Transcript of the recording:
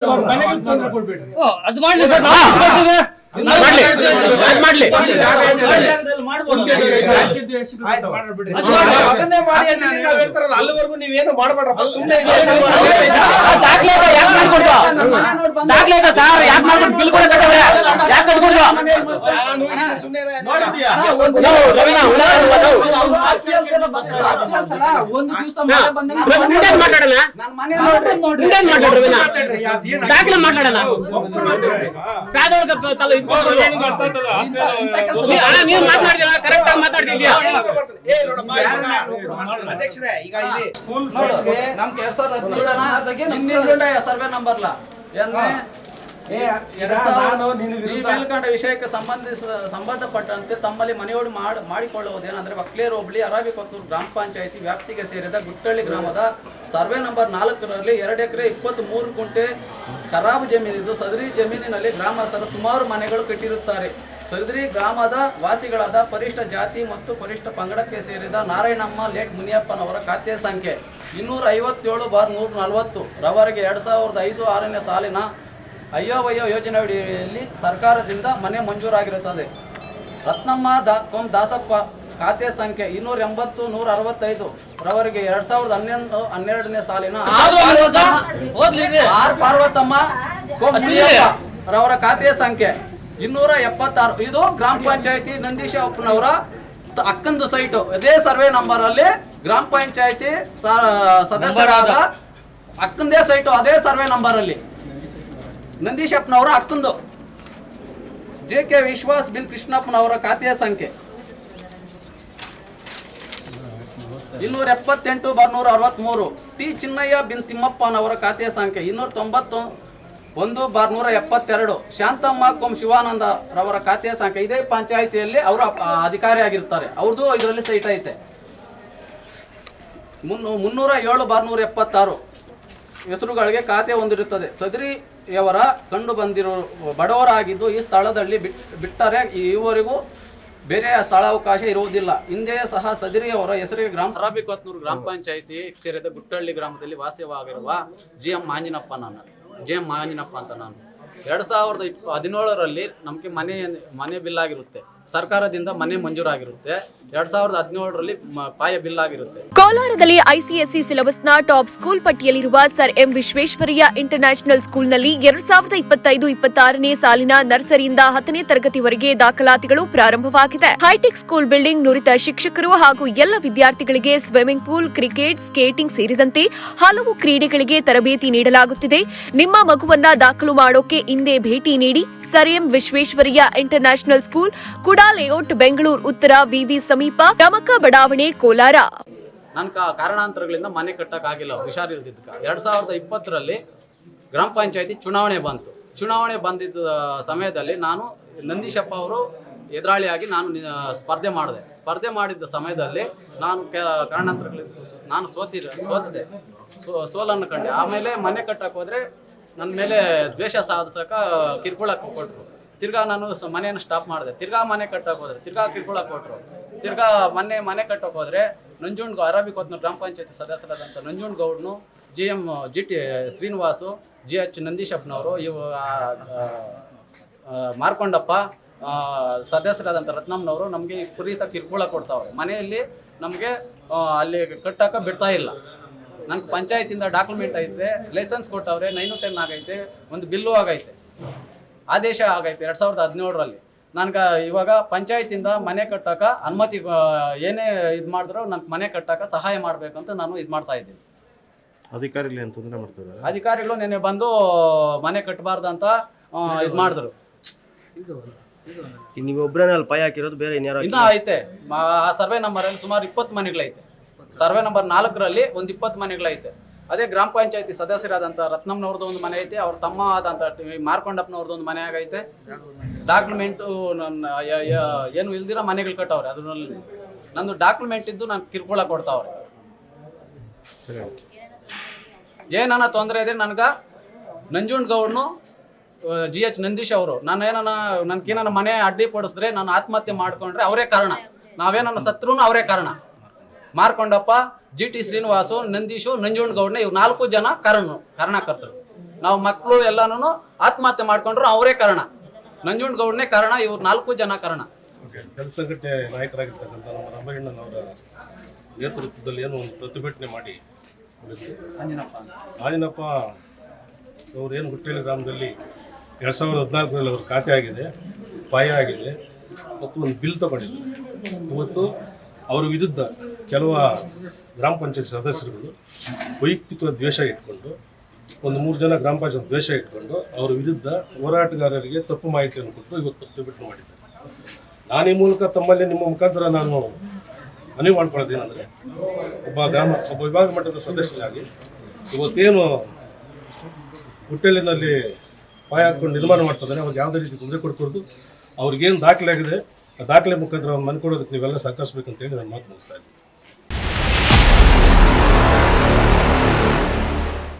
ಅದು ಮಾಡ್ಲಿ ಸರ್, ಮಾಡ್ಲಿ ಅಲ್ಲಿವರೆಗೂ ನೀವೇನು ಮಾಡಬೇಡ್ರಪ್ಪ, ಸುಮ್ಮನೆ ಅಧ್ಯಕ್ಷರೇ, ಈಗ ನಮ್ ಸರ್ವೆ ನಂಬರ್ಲ ಮೇಲ್ಕಂಡ ವಿಷಯಕ್ಕೆ ಸಂಬಂಧಪಟ್ಟಂತೆ ತಮ್ಮಲ್ಲಿ ಮನವಿ ಮಾಡಿಕೊಳ್ಳುವುದೇನೆಂದರೆ ವಕ್ಲೇರ್ ಹೋಬಳಿ ಅರಾಬಿಕೊತ್ತೂರು ಗ್ರಾಮ ಪಂಚಾಯಿತಿ ವ್ಯಾಪ್ತಿಗೆ ಸೇರಿದ ಗುಟ್ಟಳ್ಳಿ ಗ್ರಾಮದ ಸರ್ವೆ ನಂಬರ್ 4ರಲ್ಲಿ 2 ಎಕರೆ 23 ಗುಂಟೆ ಖರಾಬು ಜಮೀನಿದ್ದು ಸದರಿ ಜಮೀನಿನಲ್ಲಿ ಗ್ರಾಮಸ್ಥರು ಸುಮಾರು ಮನೆಗಳು ಕಟ್ಟಿರುತ್ತಾರೆ. ಸದರಿ ಗ್ರಾಮದ ವಾಸಿಗಳಾದ ಪರಿಷ್ಠ ಜಾತಿ ಮತ್ತು ಪರಿಷ್ಠ ಪಂಗಡಕ್ಕೆ ಸೇರಿದ ನಾರಾಯಣಮ್ಮ ಲೇಟ್ ಮುನಿಯಪ್ಪನವರ ಖಾತೆ ಸಂಖ್ಯೆ 257/140 ರವರೆಗೆ 2005-6ನೇ ಸಾಲಿನ ಅಯ್ಯೋವಯ್ಯೋ ಯೋಜನೆಯಡಿಯಲ್ಲಿ ಸರ್ಕಾರದಿಂದ ಮನೆ ಮಂಜೂರಾಗಿರುತ್ತದೆ. ರತ್ನಮ್ಮ ದಾಸಪ್ಪ ಖಾತೆ ಸಂಖ್ಯೆ 280-165 ರವರೆಗೆ 2011-12ನೇ ಸಾಲಿನ ಪಾರ್ವತಮ್ಮ ರವರ ಖಾತೆ ಸಂಖ್ಯೆ 276. ಇದು ಗ್ರಾಮ ಪಂಚಾಯತಿ ನಂದೀಶಪ್ಪನವರ ಅಕ್ಕಂದು ಸೈಟು. ಇದೇ ಸರ್ವೆ ನಂಬರ್ ಅಲ್ಲಿ ಗ್ರಾಮ ಪಂಚಾಯತಿ ಸದಸ್ಯರಾದ ಅಕ್ಕಂದೇ ಸೈಟು, ಅದೇ ಸರ್ವೆ ನಂಬರ್ ಅಲ್ಲಿ ನಂದೀಶಪ್ಪನವರ ಅಕ್ಕಂದು. JK ವಿಶ್ವಾಸ್ ಬಿನ್ ಕೃಷ್ಣಪ್ಪನವರ ಖಾತೆಯ ಸಂಖ್ಯೆ 278/163. T ಚಿನ್ನಯ್ಯ ಬಿನ್ ತಿಮ್ಮಪ್ಪನವರ ಖಾತೆಯ ಸಂಖ್ಯೆ 291/172. ಶಾಂತಮ್ಮ ಕೊಂ ಶಿವಾನಂದ ರವರ ಖಾತೆಯ ಸಂಖ್ಯೆ. ಇದೇ ಪಂಚಾಯಿತಿಯಲ್ಲಿ ಅವರು ಅಧಿಕಾರಿ ಆಗಿರ್ತಾರೆ, ಅವ್ರದ್ದು ಇದರಲ್ಲಿ ಸೈಟ್ ಐತೆ. 307/176 ಹೆಸರುಗಳಿಗೆ ಖಾತೆ ಹೊಂದಿರುತ್ತದೆ. ಸದರಿಯವರ ಕಂಡು ಬಂದಿರೋ ಬಡವರಾಗಿದ್ದು ಈ ಸ್ಥಳದಲ್ಲಿ ಬಿಟ್ಟರೆ ಈವರೆಗೂ ಬೇರೆ ಸ್ಥಳಾವಕಾಶ ಇರುವುದಿಲ್ಲ. ಹಿಂದೆಯೇ ಸಹ ಸದರಿಯವರ ಹೆಸರಿಗೆ ಅರಾಬಿಕೊತ್ತೂರು ಗ್ರಾಮ ಪಂಚಾಯಿತಿ ಸೇರಿದ ಗುಟ್ಟಳ್ಳಿ ಗ್ರಾಮದಲ್ಲಿ ವಾಸವಾಗಿರುವ JM ಮಾಂಜಿನಪ್ಪ ಅಂತ ನಾನು 2017ರಲ್ಲಿ ನಮಗೆ ಮನೆ ಬಿಲ್ ಆಗಿರುತ್ತೆ, ಸರ್ಕಾರದಿಂದ ಮನೆ ಮಂಜೂರಾಗಿರುತ್ತೆ. 2017ರಲ್ಲಿ ಪಾಯ ಬಿಲ್ ಆಗಿರುತ್ತೆ. ಕೋಲಾರದಲ್ಲಿ ಐಸಿಎಸ್ಸಿ ಸಿಲೆಬಸ್ನ ಟಾಪ್ ಸ್ಕೂಲ್ ಪಟ್ಟಿಯಲ್ಲಿರುವ ಸರ್ ಎಂ ವಿಶ್ವೇಶ್ವರಯ್ಯ ಇಂಟರ್ನ್ಯಾಷನಲ್ ಸ್ಕೂಲ್ನಲ್ಲಿ 2025-26ನೇ ಸಾಲಿನ ನರ್ಸರಿಯಿಂದ 10ನೇ ತರಗತಿವರೆಗೆ ದಾಖಲಾತಿಗಳು ಪ್ರಾರಂಭವಾಗಿದೆ. ಹೈಟೆಕ್ ಸ್ಕೂಲ್ ಬಿಲ್ಡಿಂಗ್, ನುರಿತ ಶಿಕ್ಷಕರು ಹಾಗೂ ಎಲ್ಲ ವಿದ್ಯಾರ್ಥಿಗಳಿಗೆ ಸ್ವಿಮ್ಮಿಂಗ್ ಪೂಲ್, ಕ್ರಿಕೆಟ್, ಸ್ಕೇಟಿಂಗ್ ಸೇರಿದಂತೆ ಹಲವು ಕ್ರೀಡೆಗಳಿಗೆ ತರಬೇತಿ ನೀಡಲಾಗುತ್ತಿದೆ. ನಿಮ್ಮ ಮಗುವನ್ನ ದಾಖಲು ಮಾಡೋಕೆ ಇಂದೇ ಭೇಟಿ ನೀಡಿ. Sir M Visvesvaraya international school, ಕುಡಾ ಲೇಔಟ್, ಬೆಂಗಳೂರು ಉತ್ತರ, ವಿವಿ ಸಮೀಪ, ಟಮಕ ಬಡಾವಣೆ, ಕೋಲಾರ. ನನ್ನ ಕಾರಣಾಂತರಗಳಿಂದ ಮನೆ ಕಟ್ಟಕ್ಕಾಗಿಲ್ಲ, ಹುಷಾರಿಲ್ದಿದ್ದಕ್ಕೆ 2020ರಲ್ಲಿ ಗ್ರಾಮ ಪಂಚಾಯತಿ ಚುನಾವಣೆ ಬಂತು. ಚುನಾವಣೆ ಬಂದಿದ್ದ ಸಮಯದಲ್ಲಿ ನಾನು ನಂದೀಶಪ್ಪ ಅವರು ಎದುರಾಳಿಯಾಗಿ ನಾನು ಸ್ಪರ್ಧೆ ಮಾಡಿದ್ದ ಸಮಯದಲ್ಲಿ ನಾನು ಕಾರಣಾಂತರಗಳಿಂದ ನಾನು ಸೋತಿದೆ. ಸೋಲನ್ನು ಕಂಡೆ. ಆಮೇಲೆ ಮನೆ ಕಟ್ಟಕ್ಕೆ ಹೋದರೆ ನನ್ನ ಮೇಲೆ ದ್ವೇಷ ಸಾಧಿಸಕ ಕಿರ್ಕೊಳಕ್ಕೆ ಕೊಟ್ಟರು. ತಿರ್ಗಾ ನಾನು ಮನೆಯನ್ನು ಸ್ಟಾಪ್ ಮಾಡಿದೆ. ತಿರ್ಗಾ ಮನೆ ಕಟ್ಟಕ್ಕೆ ಹೋದ್ರೆ ತಿರ್ಗಾ ಕಿರ್ಕೊಳಕ್ಕೆ ಕೊಟ್ಟರು. ತಿರ್ಗಾ ಮನೆ ಕಟ್ಟಕ್ಕೆ ಹೋದರೆ ನಂಜುಂಡ್ ಅರಾಬಿಕೊತ್ತೂರು ಗ್ರಾಮ ಪಂಚಾಯತಿ ಸದಸ್ಯರಾದಂಥ ನಂಜುಂಡ್ ಗೌಡ್ನು, GT ಶ್ರೀನಿವಾಸು, GH ನಂದೀಶಪ್ಪನವರು, ಮಾರ್ಕೊಂಡಪ್ಪ ಸದಸ್ಯರಾದಂಥ ರತ್ನಮ್ಮನವರು ನಮಗೆ ವಿಪರೀತ ಕಿರ್ಕೊಳ ಕೊಡ್ತಾವ್ರೆ. ಮನೆಯಲ್ಲಿ ನಮಗೆ ಅಲ್ಲಿ ಕಟ್ಟಕ್ಕೆ ಬಿಡ್ತಾ ಇಲ್ಲ. ನಂಗೆ ಪಂಚಾಯತಿಂದ ಡಾಕ್ಯುಮೆಂಟ್ ಐತೆ, ಲೈಸೆನ್ಸ್ ಕೊಟ್ಟವ್ರೆ, 910 ಆಗೈತೆ, ಒಂದು ಬಿಲ್ಲು ಆಗೈತೆ, ಆದೇಶ ಆಗೈತೆ 2017ರಲ್ಲಿ. ನನ್ಗೆ ಇವಾಗ ಪಂಚಾಯತಿಂದ ಮನೆ ಕಟ್ಟಕ್ಕೆ ಅನುಮತಿ ಏನೇ ಇದು ಮಾಡಿದ್ರು ನನ್ಗೆ ಮನೆ ಕಟ್ಟಕ್ಕೆ ಸಹಾಯ ಮಾಡಬೇಕಂತ ನಾನು ಇದು ಮಾಡ್ತಾ ಇದ್ದೀನಿ. ಅಧಿಕಾರಿಗಳು ನೆನ್ನೆ ಬಂದು ಮನೆ ಕಟ್ಟಬಾರ್ದಂತ ಇದು ಮಾಡಿದ್ರು. ನೀವು ಒಬ್ಬರೇ ಅಲ್ಲಿ ಪಾಯ ಹಾಕಿರೋದು, ಬೇರೆ ಇನ್ನೂ ಐತೆ. ಆ ಸರ್ವೆ ನಂಬರಲ್ಲಿ ಸುಮಾರು 20 ಮನೆಗಳೈತೆ. ಸರ್ವೆ ನಂಬರ್ 4ರಲ್ಲಿ ಒಂದು 20 ಮನೆಗಳೈತೆ. ಅದೇ ಗ್ರಾಮ ಪಂಚಾಯತಿ ಸದಸ್ಯರಾದಂಥ ರತ್ನಮ್ಮನವ್ರದ್ದು ಒಂದು ಮನೆ ಐತೆ, ಅವ್ರ ತಮ್ಮ ಆದಂಥ ಮಾರ್ಕೊಂಡಪ್ಪನವ್ರದ್ದು ಒಂದು ಮನೆ ಆಗೈತೆ. ಡಾಕ್ಯುಮೆಂಟು ಏನು ಇಲ್ದಿರೋ ಮನೆಗಳು ಕಟ್ಟವ್ರೆ. ಅದ್ರಲ್ಲಿ ನಂದು ಡಾಕ್ಯುಮೆಂಟ್ ಇದ್ದು ನಾನು ಕಿರ್ಕೊಳ ಕೊಡ್ತಾವ್ರೆ. ಏನನ್ನ ತೊಂದರೆ ಇದೆ ನನಗೆ ನಂಜುಂಡ್ ಗೌಡ್ನು, GH ನಂದೀಶ್ ಅವರು ನನ್ಗೇನ ಮನೆ ಅಡ್ಡಿ ಪಡಿಸಿದ್ರೆ, ನಾನು ಆತ್ಮಹತ್ಯೆ ಮಾಡ್ಕೊಂಡ್ರೆ ಅವರೇ ಕಾರಣ. ನಾವೇನನ್ನ ಸತ್ರೂ ಅವರೇ ಕಾರಣ. ಮಾರ್ಕೊಂಡಪ್ಪ, GT ಶ್ರೀನಿವಾಸು, ನಂದೀಶು, ನಂಜುಂಡ್ ಗೌಡ್ನೆ, ಇವ್ರು 4 ಜನ ಕಾರಣಕರ್ತರು. ನಾವು ಮಕ್ಕಳು ಎಲ್ಲಾನು ಆತ್ಮಹತ್ಯೆ ಮಾಡ್ಕೊಂಡ್ರು ಅವರೇ ಕಾರಣ. ನಂಜುಂಡಗೌಡನೇ ಕಾರಣ, ಇವ್ರು 4 ಜನ ಕಾರಣ. ಕೆಲಸ ಸಂಘಟನೆ ನಾಯಕರಾಗಿರ್ತಕ್ಕಂಥ ನಮ್ಮ ರಾಮಯ್ಯಣ್ಣನವರ ನೇತೃತ್ವದಲ್ಲಿ ಏನು ಒಂದು ಪ್ರತಿಭಟನೆ ಮಾಡಿ ಆಂಜನಪ್ಪ ಅವರು ಏನು ಗುಟ್ಟೇಳಿ ಗ್ರಾಮದಲ್ಲಿ 2014ರಲ್ಲಿ ಅವ್ರ ಖಾತೆ ಆಗಿದೆ, ಪಾಯ ಆಗಿದೆ ಮತ್ತು ಒಂದು ಬಿಲ್ ತಗೊಂಡಿದ್ದಾರೆ. ಇವತ್ತು ಅವರ ವಿರುದ್ಧ ಕೆಲವು ಗ್ರಾಮ ಪಂಚಾಯತ್ ಸದಸ್ಯರುಗಳು ವೈಯಕ್ತಿಕ ದ್ವೇಷ ಇಟ್ಕೊಂಡು, ಒಂದು 3 ಜನ ಗ್ರಾಮ ಪಂಚಾಯತ್ ದ್ವೇಷ ಇಟ್ಕೊಂಡು ಅವರ ವಿರುದ್ಧ ಹೋರಾಟಗಾರರಿಗೆ ತಪ್ಪು ಮಾಹಿತಿಯನ್ನು ಕೊಟ್ಟು ಇವತ್ತು ಪ್ರತಿಭಟನೆ ಮಾಡಿದ್ದಾರೆ. ನಾನು ಈ ಮೂಲಕ ತಮ್ಮಲ್ಲಿ ನಿಮ್ಮ ಮುಖಾಂತರ ನಾನು ಮನವಿ ಮಾಡ್ಕೊಳ್ಳೋದೇನೆಂದರೆ, ಒಬ್ಬ ವಿಭಾಗ ಮಟ್ಟದ ಸದಸ್ಯರಾಗಿ ಇವತ್ತೇನು ಹುಟ್ಟೆಲಿನಲ್ಲಿ ಪಾಯ ಹಾಕ್ಕೊಂಡು ನಿರ್ಮಾಣ ಮಾಡ್ತಿದ್ದಾರೆ ಅವ್ರಿಗೆ ಯಾವುದೇ ರೀತಿ ತೊಂದರೆ ಕೊಡ್ಕೊಡ್ದು, ಅವ್ರಿಗೇನು ದಾಖಲೆ ಆಗಿದೆ ಆ ದಾಖಲೆ ಮುಖಾಂತರ ಅವ್ರು ಮನೆ ಕೊಡೋದಕ್ಕೆ ನೀವೆಲ್ಲ ಸಹಕರಿಸಬೇಕಂತೇಳಿ ನಾನು ಮಾತು ಮುಗಿಸ್ತಾ ಇದ್ದೀನಿ.